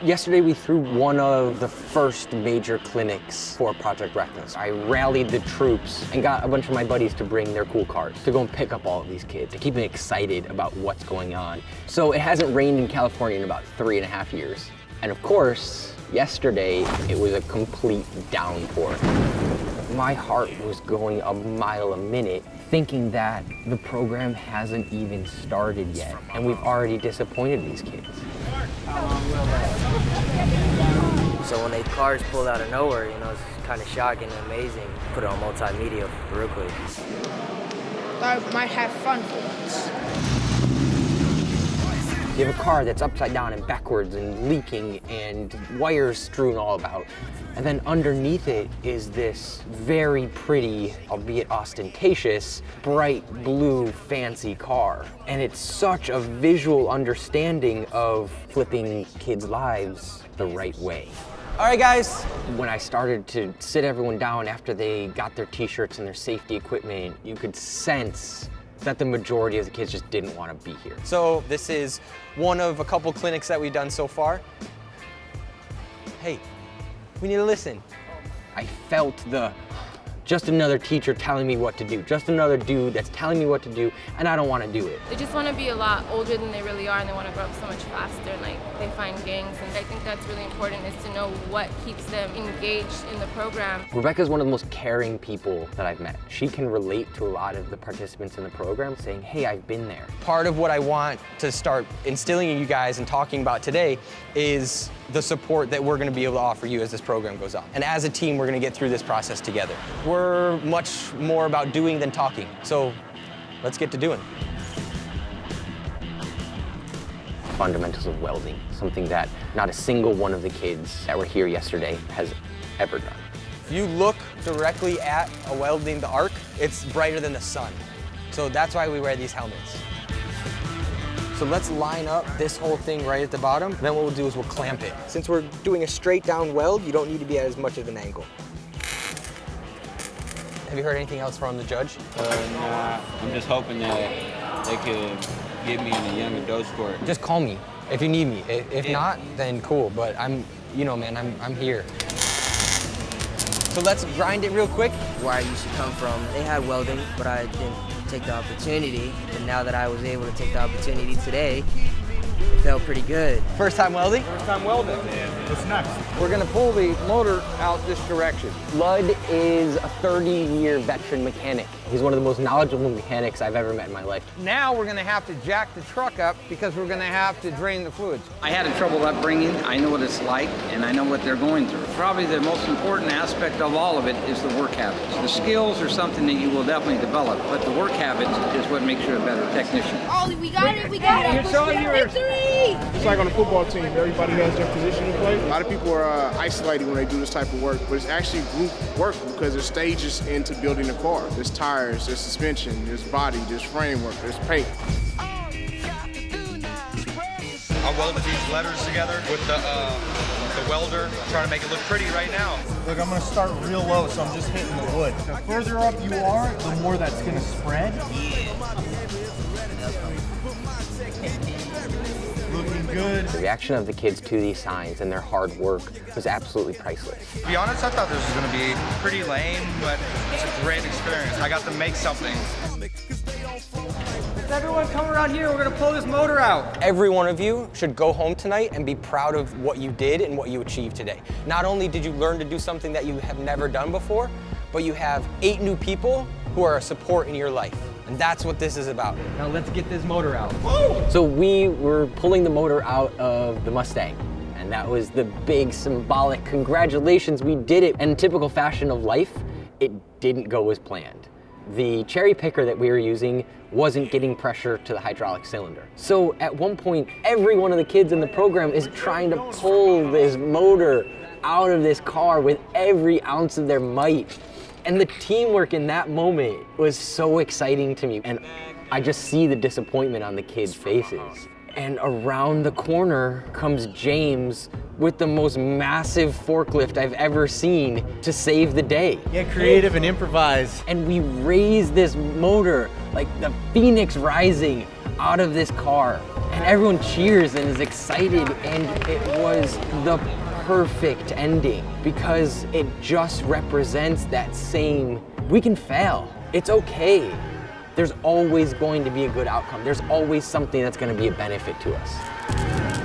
Yesterday we threw one of the first major clinics for Project Wreckless. I rallied the troops and got a bunch of my buddies to bring their cool cars to go and pick up all of these kids, to keep them excited about what's going on. So it hasn't rained in California in about 3.5 years. And of course, yesterday it was a complete downpour. My heart was going a mile a minute, thinking that the program hasn't even started yet, and we've already disappointed these kids. So when the cars pulled out of nowhere, you know, it's kind of shocking and amazing. Put it on multimedia real quick. I might have fun for once. You have a car that's upside down and backwards and leaking and wires strewn all about. And then underneath it is this very pretty, albeit ostentatious, bright blue fancy car. And it's such a visual understanding of flipping kids' lives the right way. All right, guys. When I started to sit everyone down after they got their t-shirts and their safety equipment, you could sense that the majority of the kids just didn't want to be here. So this is one of a couple clinics that we've done so far. Hey, we need to listen. I felt the, just another teacher telling me what to do, just another dude that's telling me what to do, and I don't want to do it. They just want to be a lot older than they really are, and they want to grow up so much faster, and like they find gangs, and I think that's really important, is to know what keeps them engaged in the program. Rebecca's one of the most caring people that I've met. She can relate to a lot of the participants in the program, saying, hey, I've been there. Part of what I want to start instilling in you guys and talking about today is the support that we're going to be able to offer you as this program goes on. And as a team, we're going to get through this process together. We're much more about doing than talking, so let's get to doing. Fundamentals of welding, something that not a single one of the kids that were here yesterday has ever done. If you look directly at a welding the arc, it's brighter than the sun. So that's why we wear these helmets. So let's line up this whole thing right at the bottom. Then what we'll do is we'll clamp it. Since we're doing a straight down weld, you don't need to be at as much of an angle. Have you heard anything else from the judge? Nah, I'm just hoping that they could get me in a young adult court. Just call me if you need me. If not, then cool, but you know, man, I'm here. So let's grind it real quick. Where I used to come from, they had welding, but I didn't take the opportunity. And now that I was able to take the opportunity today, it felt pretty good. First time welding? First time welding. What's next? We're gonna pull the motor out this direction. Lud is a 30-year veteran mechanic. He's one of the most knowledgeable mechanics I've ever met in my life. Now we're gonna have to jack the truck up because we're gonna have to drain the fluids. I had a trouble upbringing. I know what it's like, and I know what they're going through. Probably the most important aspect of all of it is the work habits. The skills are something that you will definitely develop, but the work habits is what makes you a better technician. Ollie, we got it, we got it. Victory! It's like on a football team, everybody has their position to play. A lot of people are isolated when they do this type of work, but it's actually group work because there's stages into building a car. There's tires, there's suspension, there's body, there's framework, there's paint. I welded these letters together with the welder, trying to make it look pretty right now. Look, I'm gonna start real low, so I'm just hitting the wood. The further up you are, the more that's gonna spread. Looking good. The reaction of the kids to these signs and their hard work was absolutely priceless. To be honest, I thought this was going to be pretty lame, but it's a great experience. I got to make something. Everyone come around here, we're gonna pull this motor out. Every one of you should go home tonight and be proud of what you did and what you achieved today. Not only did you learn to do something that you have never done before, but you have 8 new people who are a support in your life. And that's what this is about. Now let's get this motor out. So we were pulling the motor out of the Mustang, and that was the big symbolic congratulations, we did it. And in typical fashion of life, it didn't go as planned. The cherry picker that we were using wasn't getting pressure to the hydraulic cylinder. So at one point, every one of the kids in the program is trying to pull this motor out of this car with every ounce of their might. And the teamwork in that moment was so exciting to me. And I just see the disappointment on the kids' faces. And around the corner comes James with the most massive forklift I've ever seen to save the day. Get creative and improvise. And we raise this motor like the phoenix rising out of this car. And and everyone cheers and is excited, and it was the perfect ending because it just represents that same, we can fail. It's okay. There's always going to be a good outcome. There's always something that's going to be a benefit to us.